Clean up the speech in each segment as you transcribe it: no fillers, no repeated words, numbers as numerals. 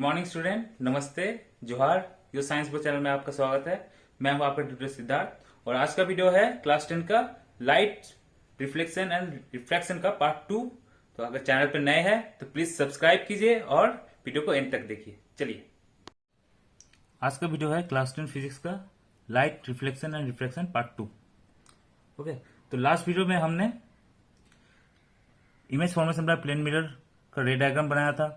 Good morning student, नमस्ते, जोहार। यो science बो चैनल में आपका स्वागत है। मैं हूं आपका ट्यूटर सिद्धार्थ और आज का वीडियो है क्लास 10 का लाइट रिफ्लेक्शन एंड रिफ्रैक्शन का पार्ट 2। तो अगर चैनल पर नए हैं तो प्लीज सब्सक्राइब कीजिए और वीडियो को एंड तक देखिए। चलिए, आज का वीडियो है क्लास 10 फिजिक्स का light reflection and refraction part 2। Okay, तो लास्ट वीडियो में हमने image formation by plane mirror का रे डायग्राम बनाया था।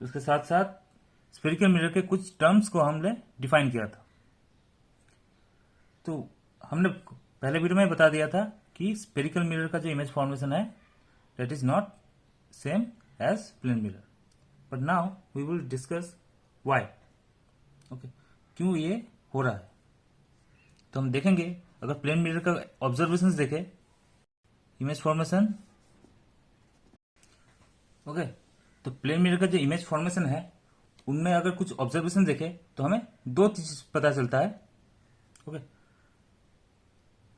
उसके साथ साथ स्फेरिकल मिरर के कुछ टर्म्स को हमने डिफाइन किया था। तो हमने पहले वीडियो में बता दिया था कि स्फेरिकल मिरर का जो इमेज फॉर्मेशन है that is not same as plane mirror, but now we will discuss why. Okay, क्यों ये हो रहा है। तो हम देखेंगे, अगर प्लेन मिरर का ऑब्जर्वेशन देखे इमेज फॉर्मेशन, ओके, तो प्लेन मिरर का जो इमेज फॉर्मेशन है उनमें अगर कुछ ऑब्जर्वेशन देखे तो हमें दो चीज पता चलता है। ओके,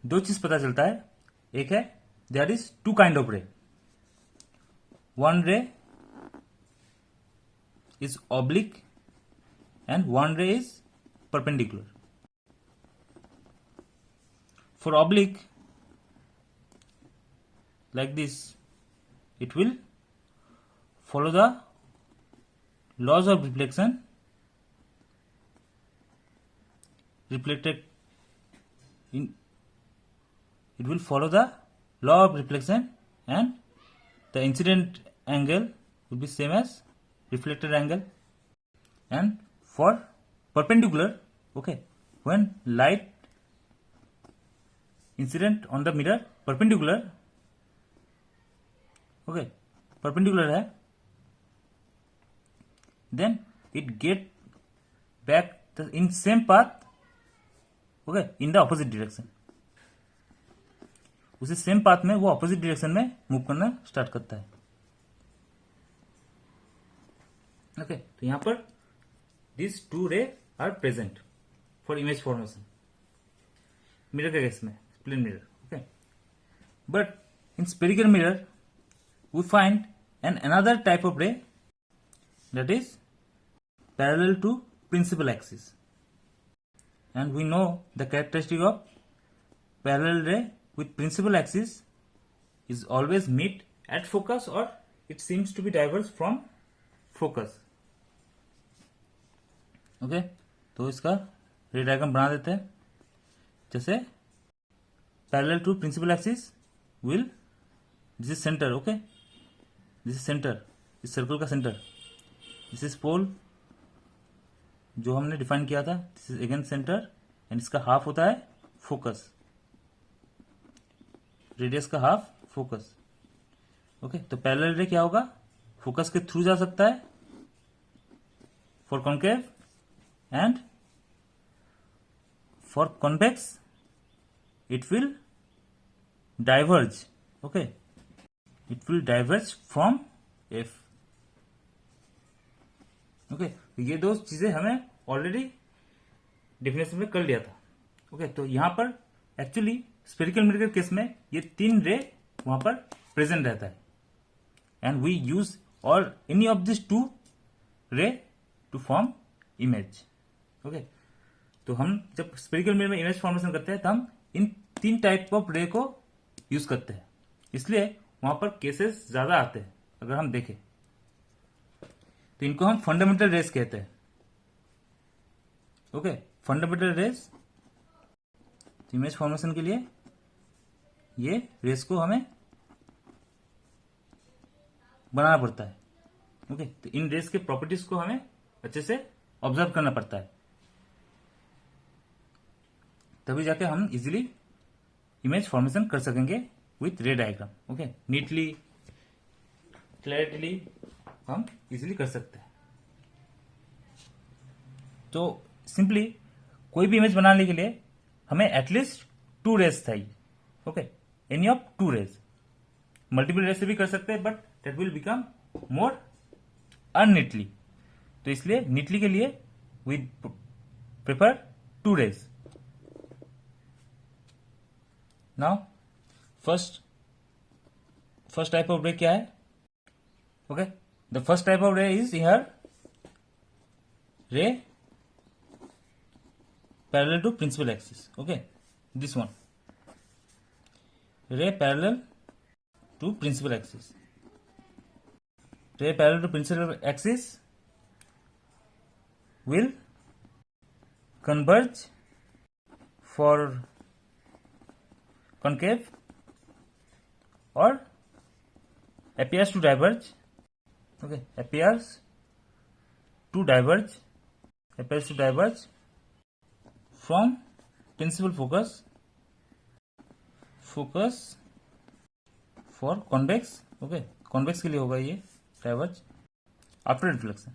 दो चीज पता चलता है। एक है there is two kind of ray, one ray is oblique and one ray is perpendicular. For oblique like this, it will follow the laws of reflection, reflected in, it will follow the law of reflection and the incident angle will be same as reflected angle. And for perpendicular, okay, when light incident on the mirror perpendicular, okay, perpendicular है, then it get back in same path, okay, in the opposite direction. उसी same path में वो opposite direction में move करना start करता है। Okay, तो यहां पर this two ray are present for image formation mirror के केस में, plane mirror. Okay, but in spherical mirror we find another type of ray that is parallel to principal axis, and we know the characteristic of parallel ray with principal axis is always meet at focus or it seems to be diverge from focus. Okay, तो इसका रे diagram बना देते हैं। जैसे parallel to principal axis will, this is center, okay, this is centre, इस circle का centre, this is पोल जो हमने डिफाइन किया था, this is again centre and इसका हाफ होता है फोकस, रेडियस का हाफ फोकस। ओके, तो पैरेलल रे क्या होगा, फोकस के थ्रू जा सकता है for concave and for convex it will diverge. Okay, it will diverge from F. Okay, ये दो चीजें हमें ऑलरेडी डेफिनेशन में कर लिया था। ओके, तो यहां पर एक्चुअली स्फेरिकल मिरर के केस में ये तीन रे वहां पर प्रेजेंट रहता है एंड वी यूज और एनी ऑफ दिस टू रे टू फॉर्म इमेज। ओके, तो हम जब स्फेरिकल मिरर में इमेज फॉर्मेशन करते हैं तो हम इन तीन टाइप ऑफ रे को यूज करते हैं, इसलिए वहां पर केसेस ज्यादा आते हैं। अगर हम देखें तो इनको हम फंडामेंटल रेस कहते हैं। Okay, fundamental rays image formation के लिए ये रेस को हमें बनाना पड़ता है। ओके, तो इन रेस के प्रॉपर्टीज को हमें अच्छे से ऑब्जर्व करना पड़ता है, तभी जाके हम इजीली इमेज फॉर्मेशन कर सकेंगे विथ रे डायग्राम। ओके, नीटली क्लैरिटीली हम इजीली कर सकते हैं। तो सिंपली कोई भी इमेज बनाने के लिए हमें एटलीस्ट टू रेज चाहिए। Okay, any of two rays, multiple rays से भी कर सकते हैं but that will become more unneatly. तो इसलिए नीटली के लिए we prefer two rays. Now first type of ray क्या है? Okay, the first type of ray is here ray parallel to principal axis. Okay, this one, ray parallel to principal axis. Ray parallel to principal axis will converge for concave or appears to diverge. Okay, appears to diverge from principal focus for convex. Okay, convex के लिए होगा ये diverge after reflection.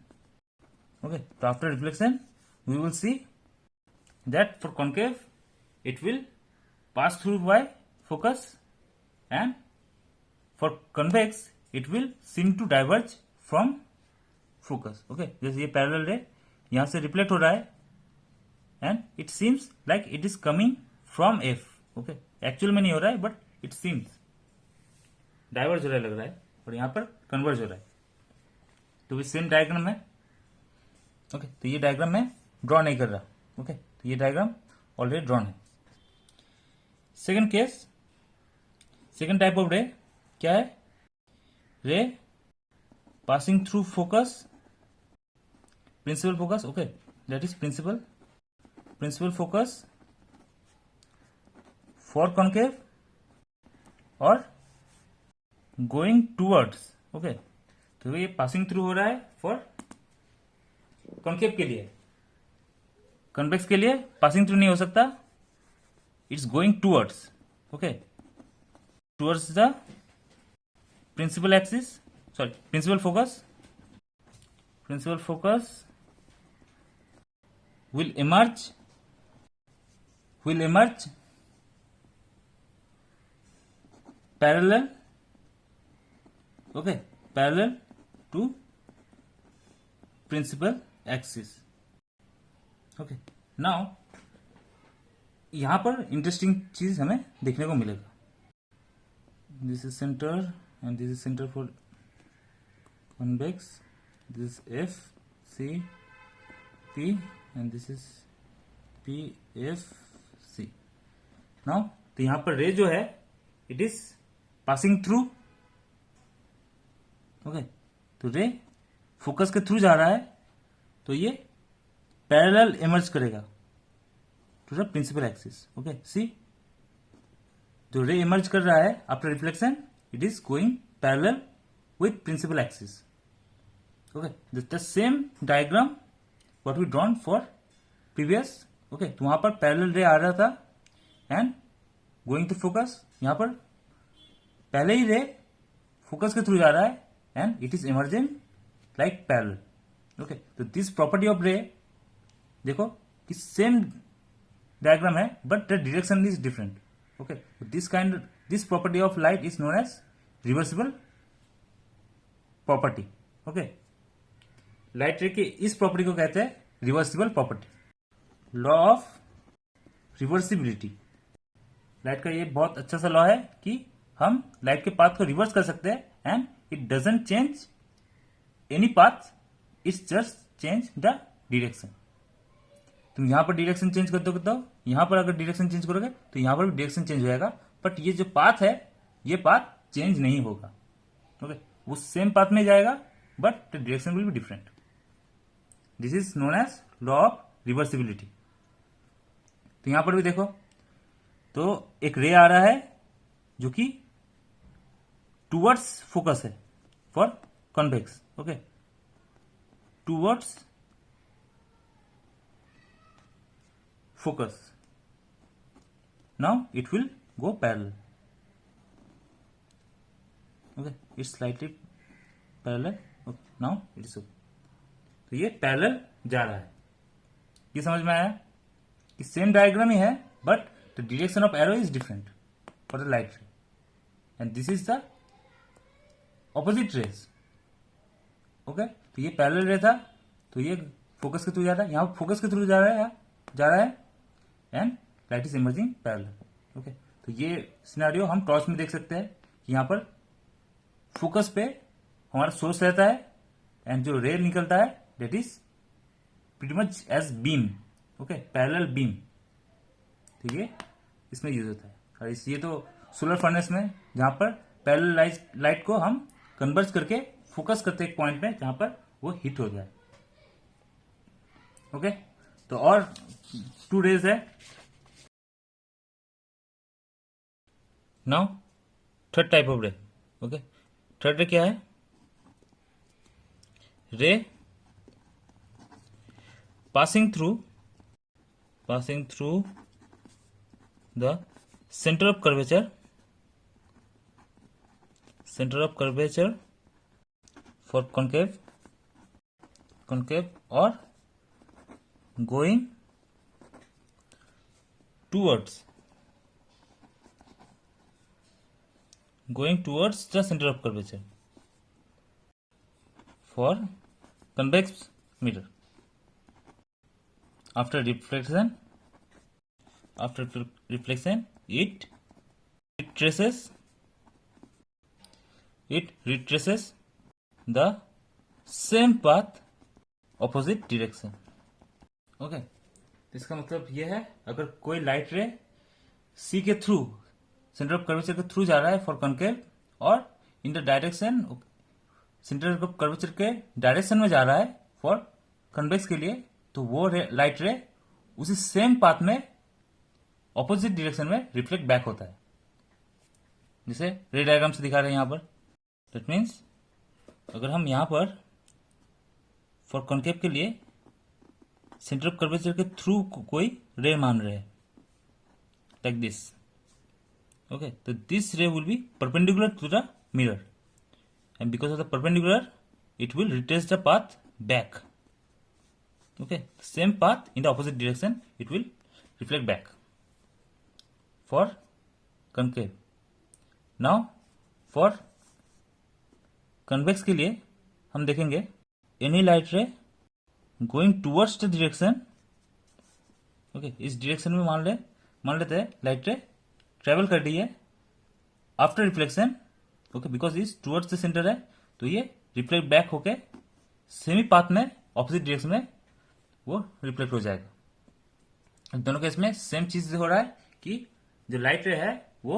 Okay, तो after reflection we will see that for concave it will pass through by focus and for convex it will seem to diverge from focus. Okay, जैसे ये parallel रे यहाँ से रिफ्लेक्ट हो रहा है and it seems like it is coming from F. Okay, actual में नहीं हो रहा है बट इट सीम्स डाइवर्ज हो रहा है, लग रहा है, और यहाँ पर कन्वर्ज हो रहा है. तो ये सेम डायग्राम है. ओके, तो ये डायग्राम मैं ड्रॉ नहीं कर रहा. ओके, तो ये डायग्राम ऑलरेडी ड्रॉन है. Second case, second type of ray क्या है? Ray passing through focus, principal focus. Okay, that is principal focus for concave और गोइंग टूवर्ड्स. ओके, तो ये पासिंग थ्रू हो रहा है फॉर कॉन्केव के लिए. कन्वेक्स के लिए पासिंग थ्रू नहीं हो सकता, it's going towards. Okay, towards the principal axis, sorry principal focus will emerge parallel. Okay, parallel to principal axis. Okay, now यहां पर इंटरेस्टिंग चीज हमें देखने को मिलेगा. This is centre and this is centre for convex. This is F C P and this is P F C. Now तो यहां पर रे जो है it is passing through. Okay, तो रे फोकस के थ्रू जा रहा है, तो ये पैरेलल इमर्ज करेगा to the principal axis. Okay, see जो रे इमर्ज कर रहा है after reflection it is going parallel with principal axis. Okay, the same diagram what we drawn for previous. Okay, तो वहां पर पैरेलल रे आ रहा था एंड गोइंग टू फोकस. यहां पर पहले ही रे फोकस के थ्रू जा रहा है and it is emerging like parallel. Okay, तो दिस प्रॉपर्टी ऑफ रे देखो कि सेम डायग्राम है but the direction is different. Okay, this property of light is known as reversible property. Okay, light ray के इस property को कहते हैं reversible property, law of reversibility. Light का ये बहुत अच्छा सा लॉ है कि हम लाइट के पाथ को रिवर्स कर सकते हैं and it doesn't change any path, it's just change the direction. तुम यहां पर डायरेक्शन चेंज कर दो, यहां पर अगर डायरेक्शन चेंज करोगे तो यहां पर भी डायरेक्शन चेंज हो जाएगा, बट ये जो पाथ है ये पाथ चेंज नहीं होगा. ओके, वो सेम पाथ में जाएगा but the direction will be different. This is known as law of reversibility. तो यहां पर भी देखो, तो एक रे आ रहा है जो कि टूवर्ड्स फोकस है for convex. Okay, towards focus. Now it will go parallel. Okay, it's slightly parallel. Now it is. तो ये पैरेलल जा रहा है. ये समझ में आया कि सेम डायग्राम ही है but the direction of arrow is different for the light ray and this is the opposite rays. Okay, तो ये पैरेलल रे था, तो ये फोकस के थ्रू जा रहा है, यहां फोकस के थ्रू जा रहा है and light is emerging parallel. Okay, तो ये सिनेरियो हम टॉर्च में देख सकते हैं कि यहां पर फोकस पे हमारा सोर्स रहता है एंड जो रे निकलता है that is pretty much as beam, okay, parallel beam, ठीक है, इसमें यूज होता है। और इस ये तो सोलर फर्नेस में जहां पर पैरेलल लाइट को हम कन्वर्ज करके फोकस करते हैं एक पॉइंट पे जहां पर वो हिट हो जाए। ओके, तो और 2 रेज है। नाउ थर्ड टाइप ऑफ रे। ओके, थर्ड रे क्या है? रे passing through the center of curvature for concave or going towards the center of curvature for convex mirror. After reflection, it retraces the same path opposite direction. Okay, तो इसका मतलब यह है, अगर कोई लाइट रे सी के थ्रू, सेंटर ऑफ कर्वेचर के थ्रू जा रहा है फॉर कॉन्केव, और in the direction, centre of curvature के डायरेक्शन में जा रहा है फॉर कन्वेक्स के लिए, तो वो लाइट रे उसी सेम पाथ में ऑपोजिट डायरेक्शन में रिफ्लेक्ट बैक होता है, जिसे रे डायग्राम से दिखा रहे हैं यहां पर। दैट मीन्स अगर हम यहां पर फॉर कॉन्केव के लिए सेंटर ऑफ कर्वेचर के थ्रू कोई रे मान रहे हैं, लाइक दिस, ओके, तो this ray will be perpendicular to the mirror, and because of the perpendicular it will retrace the path back. Okay, same path in the opposite direction, it will reflect back for concave. Now for convex के लिए हम देखेंगे any light ray going towards the direction. Okay, इस direction में मान लेते हैं light रे ट्रेवल कर रही है after reflection, okay, because is towards the centre है, तो ये रिफ्लेक्ट बैक होके सेमी पाथ में ऑपोजिट डायरेक्शन में वो रिफ्लेक्ट हो जाएगा। दोनों केस में सेम चीज हो रहा है कि जो लाइट रे है वो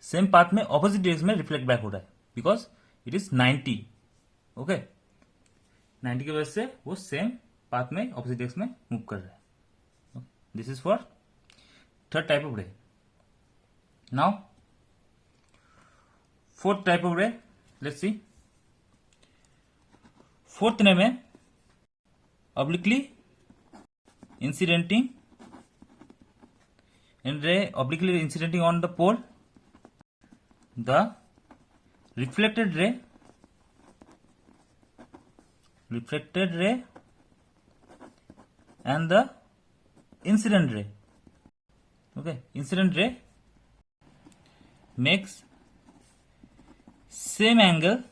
सेम पाथ में ऑपोजिट डायरेक्शन में रिफ्लेक्ट बैक हो रहा है, बिकॉज इट इज 90, ओके, 90 की वजह से वो सेम पाथ में ऑपोजिट डायरेक्शन में मूव कर रहा है। This is for third type of रे। नाउ फोर्थ टाइप ऑफ रे, लेट्स सी। फोर्थ रे में obliquely incidenting on the pole, the reflected ray and the incident ray, okay, incident ray makes same angle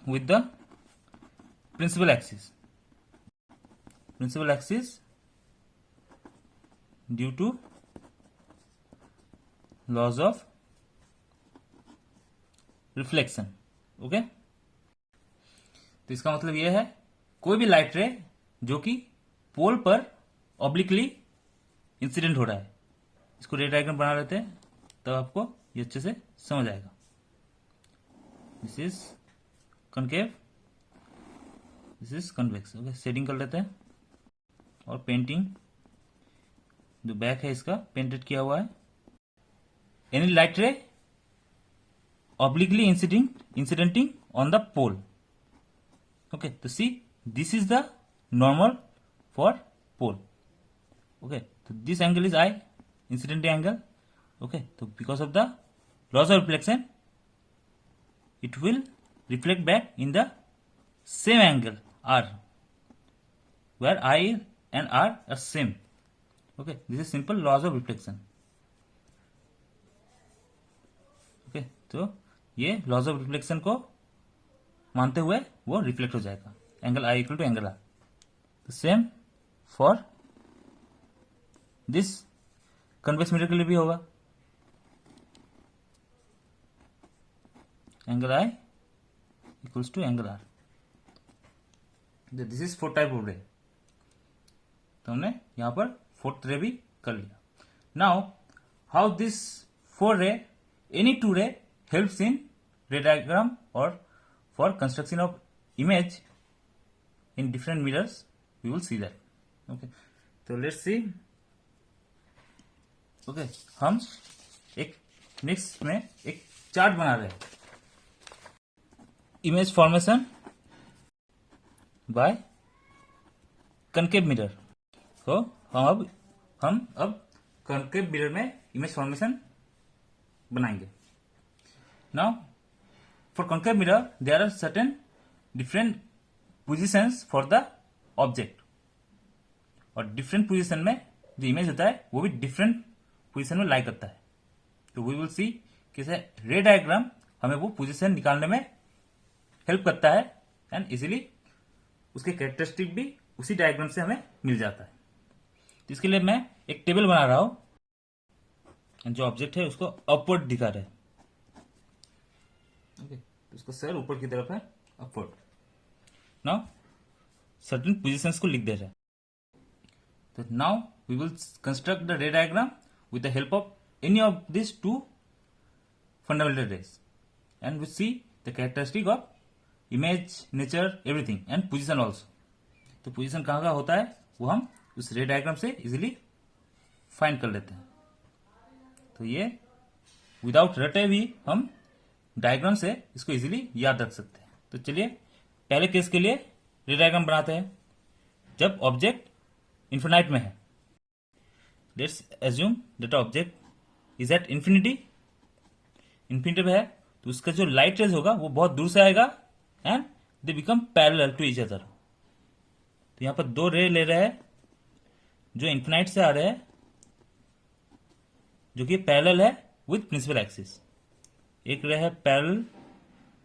with the principal axis due to laws of reflection, okay. तो इसका मतलब यह है कोई भी light रे जो कि पोल पर ऑब्लिकली इंसिडेंट हो रहा है, इसको रे डायग्राम बना लेते हैं, तब आपको ये अच्छे से समझ आएगा। This is concave, this is convex, okay. Shading कर लेते हैं और पेंटिंग, जो बैक है इसका पेंटेड किया हुआ है। Any light ray obliquely incidenting on the pole, okay, तो see this is the normal for pole, okay, तो this angle is I, incident angle, okay, तो because of the loss of reflection it will reflect back in the same angle R, where I and R are same, okay, this is simple laws of reflection, okay। तो ये laws of reflection को मानते हुए वो reflect हो जाएगा, angle I equal to angle R। तो same for this convex mirror के लिए भी होगा। Angle I equals to angle R। This is 4th type of ray. तो हमने यहां पर 4th रे भी कर लिया। नाउ हाउ दिस 4 रे, एनी 2 रे हेल्प्स इन रे डायग्राम और for construction of image in different mirrors, we will see that. Okay, तो लेट्स सी। ओके, हम एक नेक्स्ट में एक चार्ट बना रहे हैं, image formation by concave mirror. तो हम अब कनकेव मिरर में इमेज फॉर्मेशन बनाएंगे। Now for concave mirror there are certain different positions for the object, और डिफरेंट पोजिशन में जो इमेज होता है वो भी डिफरेंट पोजिशन में लाई करता है। तो वी विल सी कैसे रे डायग्राम हमें वो पोजिशन निकालने में हेल्प करता है, एंड इजीली उसके कैरेक्टरिस्टिक भी उसी डायग्राम से हमें मिल जाता है। तो इसके लिए मैं एक टेबल बना रहा हूं, जो ऑब्जेक्ट है उसको अपवर्ड दिखा रहा है। ओके, तो उसको सर ऊपर की तरफ है, अपवर्ड। नाउ सर्टेन पोजिशंस को लिख दे रहा है। तो now we will construct the ray diagram with the help of any of these 2 fundamental rays, and we see the characteristic of image, nature, everything, and position also. तो position कहाँ का होता है वो हम उस रे डायग्राम से इजीली फाइंड कर लेते हैं। तो ये विदाउट रटे भी हम डायग्राम से इसको इजीली याद रख सकते हैं। तो चलिए पहले केस के लिए रे डायग्राम बनाते हैं, जब ऑब्जेक्ट इन्फिनाइट में है। Let's assume that object is at infinity पे है, तो उसका जो लाइट रेज होगा वो बहुत दूर से आएगा, and they become parallel to each other. तो यहां पर 2 रे ले रहे हैं जो इन्फिनाइट से आ रहे हैं, जो कि पैरेलल है विथ प्रिंसिपल एक्सिस। एक रे है पैरेलल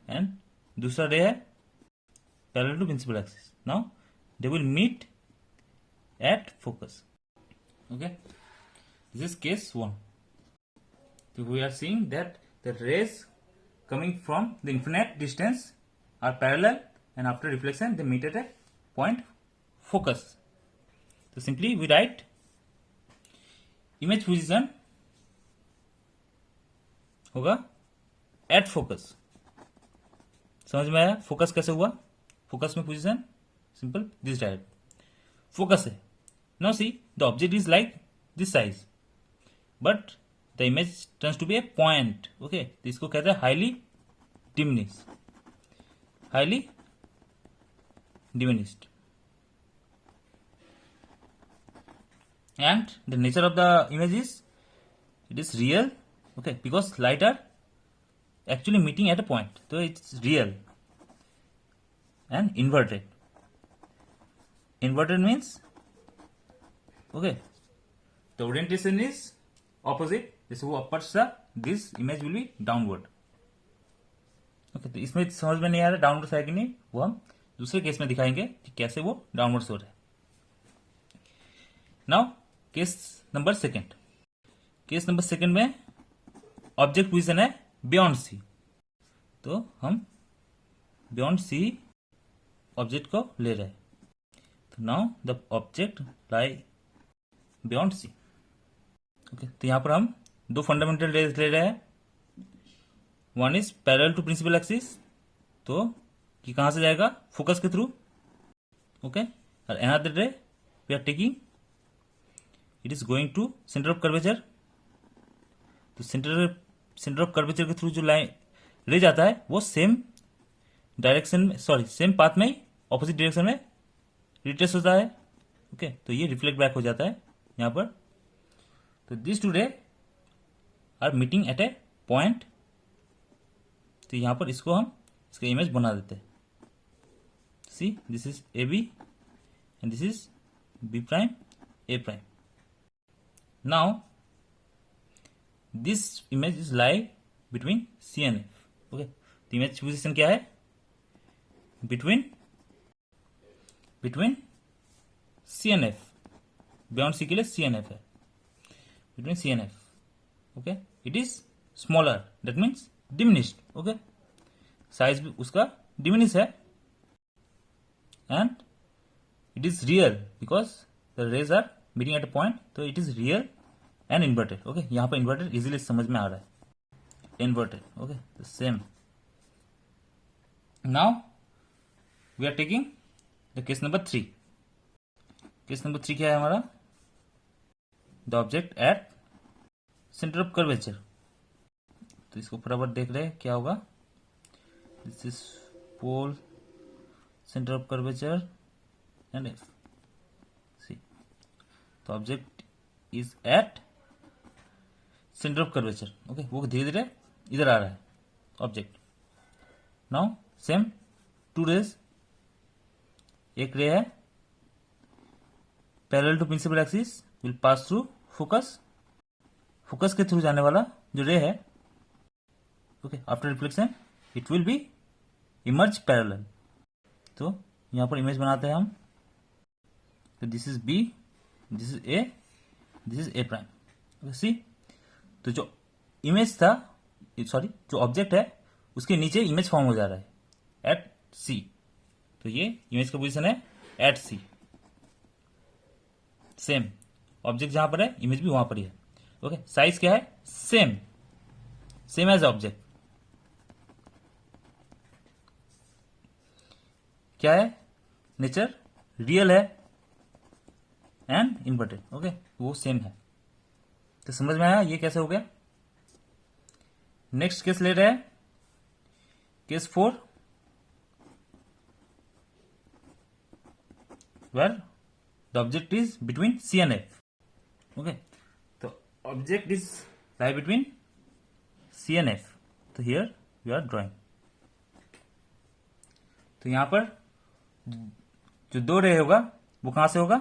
एंड दूसरा रे है parallel to principal axis. Now they will meet at focus. Okay, this is case 1. So we are seeing that the rays coming from the infinite distance are parallel, and after reflection they meet at a point focus. So simply we write image position होगा at focus। समझ में आया focus कैसे हुआ? Focus में position simple this direct focus है। Now see, the object is like this size, but the image turns to be a point. Okay, तो इसको कहते हैं highly diminished, highly diminished. And the nature of the image is, it is real. Okay, because light are actually meeting at a point, so it's real. And inverted. Inverted means, okay, the orientation is opposite, जैसे वो upwards था, this image will be downward. Okay, तो इसमें समझ में नहीं आ रहा downward है कि नहीं, वो हम दूसरे केस में दिखाएंगे कि कैसे वो डाउनवर्ड हो रहा है। Now case number 2। Case number 2 में ऑब्जेक्ट पोजीशन है बियॉन्ड सी। तो हम बियॉन्ड सी ऑब्जेक्ट को ले रहे हैं। तो now the object lie beyond C. Okay, तो यहां पर हम 2 फंडामेंटल रेज ले रहे हैं। One is parallel to principal axis, तो कि कहां से जाएगा फोकस के थ्रू। ओके, और another ray we are taking, it is going to centre of curvature. तो सेंटर ऑफ कर्वेचर के थ्रू जो लाइन रे जाता है वो सेम डायरेक्शन में, सॉरी सेम पाथ में ही ऑपोजिट डायरेक्शन में रिट्रेस होता है। ओके, तो ये रिफ्लेक्ट बैक हो जाता है यहां पर। तो this 2 ray are meeting at a point. तो यहां पर इसको हम इसका इमेज बना देते हैं। See, this is A B and this is B prime A prime. Now this image is lie between C and F. Okay, तो इमेज पोजिशन क्या है? Between C and F. Beyond C के लिए C and F है, between C and F. Okay, it is smaller, that means diminished. Okay, size भी उसका diminish है, and it is real because the rays are meeting at a point, तो it is real and inverted. Okay, यहां पर inverted easily समझ में आ रहा है, inverted. Okay, same. Now we are taking the case number 3। Case number 3 क्या है हमारा? The object at centre of curvature. तो इसको बराबर देख रहे हैं क्या होगा। This is pole, centre of curvature and F. See, तो object is at centre of curvature. Okay, वो धीरे धीरे इधर आ रहा है object. Now same, two rays, एक रे है parallel to principal axis will pass through focus. Focus के थ्रू जाने वाला जो रे है, okay, after reflection it will be emerge parallel. तो यहां पर इमेज बनाते हैं हम। तो this is B, this is A, this is A prime. See, तो जो इमेज था, सॉरी, जो ऑब्जेक्ट है उसके नीचे इमेज फॉर्म हो जा रहा है एट सी। तो ये इमेज का पोजीशन है एट सी। सेम, ऑब्जेक्ट जहां पर है इमेज भी वहां पर ही है। ओके, साइज क्या है? Same, same as object. क्या है? नेचर रियल है एंड इन्वर्टेड। ओके, वो सेम है। तो समझ में आया ये कैसे हो गया। नेक्स्ट केस ले रहे हैं, case 4, where the object is between C and F. Okay, so object is lie between C and F. So here we are drawing. तो यहां पर जो दो रे होगा वो कहां से होगा?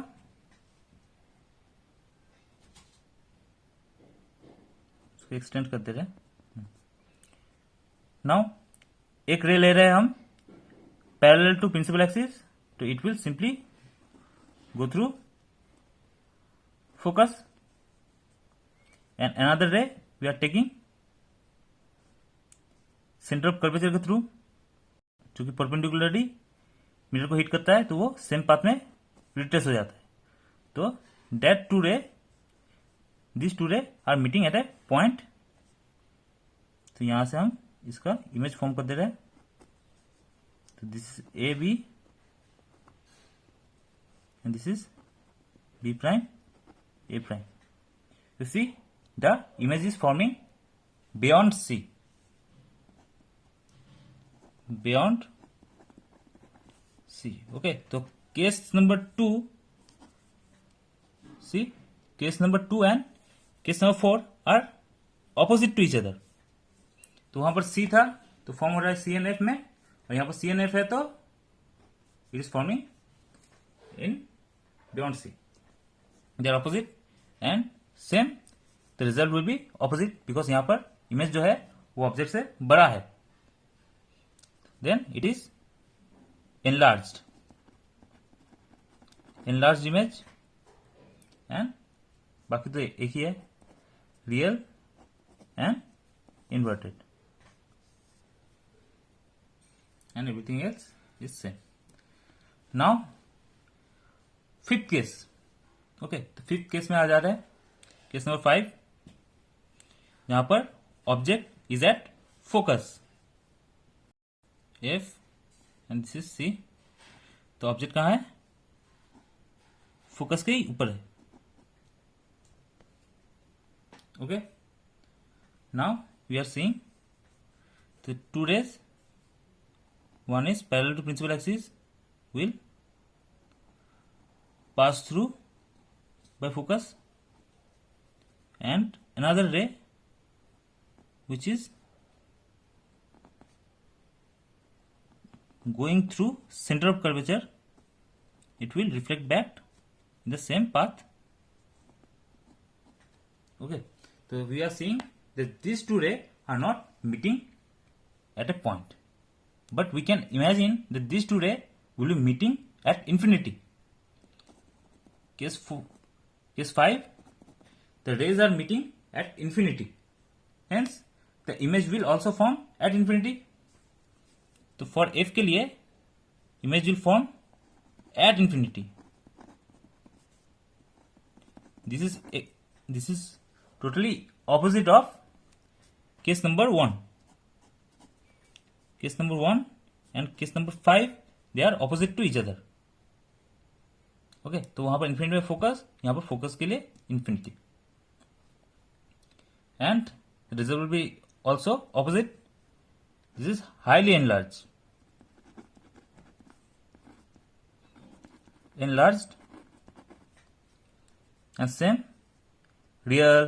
उसको एक्सटेंड कर दे रहे हैं। नाउ एक रे ले रहे हैं हम पैरेलल टू प्रिंसिपल एक्सिस, तो it will simply go through focus, and another ray we are taking center of curvature के थ्रू, चूंकि परपेंडिकुलरली मिरर को हिट करता है तो वो सेम पाथ में रिट्रेस हो जाता है। तो that two ray, these two ray are meeting at a point। तो यहां से हम इसका इमेज फॉर्म कर दे रहे हैं। तो this is A B and this is B prime, A prime. You see the image is forming beyond C, beyond C. Okay, तो case number 2, see, case number 2 and case number 4 are opposite to each other। तो वहां पर C था तो form हो रहा है C and F में, और यहां पर C and F है तो it is forming in beyond C. They are opposite and same, the result will be opposite because यहां पर इमेज जो है वो ऑब्जेक्ट से बड़ा है, then it is enlarged image, and बाकी तो एक ही है, real and inverted, and everything else is same. Now fifth case. Okay, तो फिफ्थ केस में आ जा रहा है केस नंबर 5, यहां पर object is at focus F and this is C. तो ऑब्जेक्ट कहां है? फोकस के ही ऊपर है। Okay, now we are seeing the two rays, one is parallel to principal axis will pass through by focus, and another ray which is going through center of curvature, it will reflect back in the same path. Okay, so we are seeing that these two rays are not meeting at a point, but we can imagine that these two rays will be meeting at infinity. Case 5, the rays are meeting at infinity, hence the image will also form at infinity. तो for F के लिए image will form at infinity. This is totally opposite of case number 1. Case number 1 and case number 5 they are opposite to each other. Okay, तो वहां पर infinity में focus, यहां पर focus के लिए infinity. And result will be also opposite. This is highly enlarged. And same real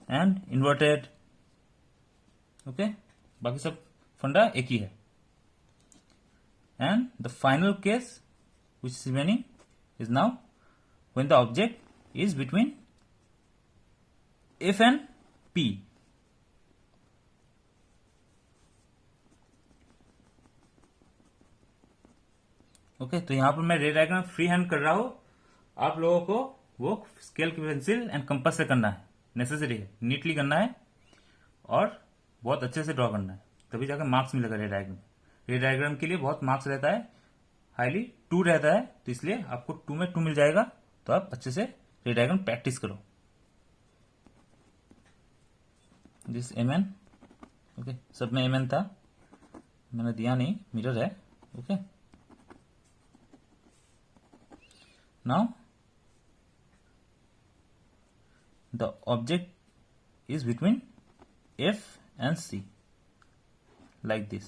and inverted. Okay, बाकी सब फंडा एक ही है. And the final case which is remaining is now when the object is between F and P. Okay, तो यहां पर मैं रे डायग्राम फ्री हैंड कर रहा हूं. आप लोगों को वो स्केल की पेंसिल एंड कंपास से करना है, नेसेसरी है, नीटली करना है और बहुत अच्छे से ड्रॉ करना है, तभी जाकर मार्क्स मिलेगा रे डायग्राम. रे डायग्राम के लिए बहुत मार्क्स रहता है, हाईली 2 रहता है, तो इसलिए आपको 2 में 2 मिल जाएगा. तो आप अच्छे से रे डायग्राम प्रैक्टिस करो. This MN. ओके, सब में एमएन था, मैंने दिया नहीं, मिरर है. Okay, now the object is between F and C like this.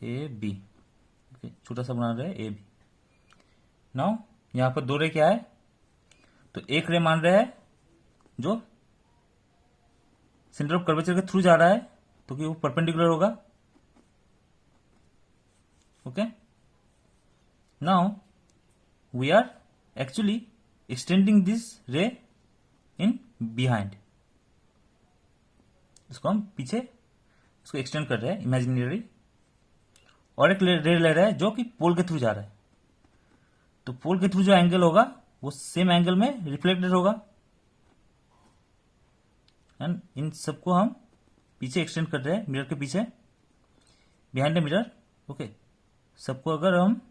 A B. Okay, छोटा सा बना रहे हैं A B. Now यहां पर 2 रे क्या है, तो एक रे मान रहे हैं जो सेंटर ऑफ कर्वेचर के थ्रू जा रहा है, तो कि वो परपेंडिकुलर होगा. Okay, now we are actually extending this ray in behind. इसको हम पीछे इसको एक्सटेंड कर रहे हैं इमेजिनरी. और एक रे ले रहे हैं जो कि पोल के थ्रू जा रहा है, तो पोल के थ्रू जो एंगल होगा वो सेम एंगल में रिफ्लेक्टेड होगा. एंड इन सबको हम पीछे एक्सटेंड कर रहे हैं, मिरर के पीछे, बिहाइंड द मिरर. ओके, सबको अगर हम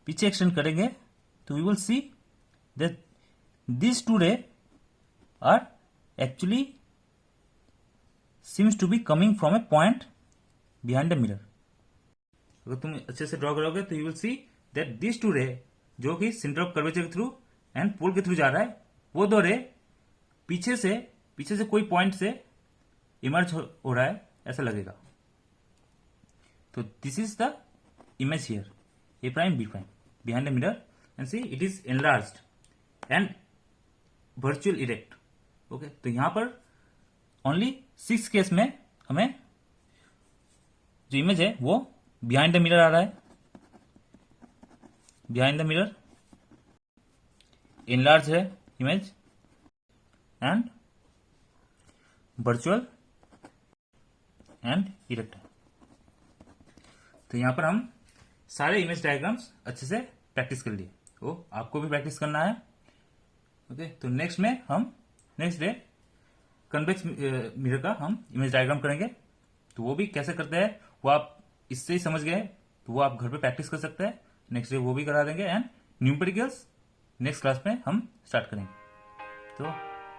पीछे एक्सटेंड करेंगे तो we will see that these 2 rays are actually seems to be coming from a point behind the mirror. अगर तुम अच्छे से ड्रॉ करोगे तो you will see that these 2 rays जो कि सेंटर ऑफ कर्वेचर के थ्रू एंड पोल के थ्रू जा रहा है, वो 2 रे पीछे से कोई पॉइंट से इमर्ज हो रहा है, ऐसा लगेगा. तो this is the image here, A prime B prime behind the mirror. And see it is enlarged and virtual erect. Okay, तो यहां पर ओनली 6 केस में हमें जो इमेज है वो बिहाइंड द मिरर आ रहा है. बिहाइंड द मिरर एनलार्ज है image and virtual and erect है. तो यहां पर हम सारे इमेज डायग्राम्स अच्छे से प्रैक्टिस कर लिए. वो आपको भी प्रैक्टिस करना है. ओके, तो नेक्स्ट डे कन्वेक्स मिरर का हम इमेज डायग्राम करेंगे. तो वो भी कैसे करते हैं वो आप इससे ही समझ गए, तो वो आप घर पे प्रैक्टिस कर सकते हैं. नेक्स्ट डे वो भी करा देंगे. एंड न्यूमेरिकल्स नेक्स्ट क्लास में हम स्टार्ट करेंगे. तो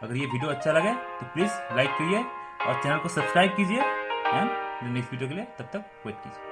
अगर ये वीडियो अच्छा लगे तो प्लीज लाइक करिए और चैनल को सब्सक्राइब कीजिए. एंड नेक्स्ट वीडियो के लिए तब तक वेट कीजिए.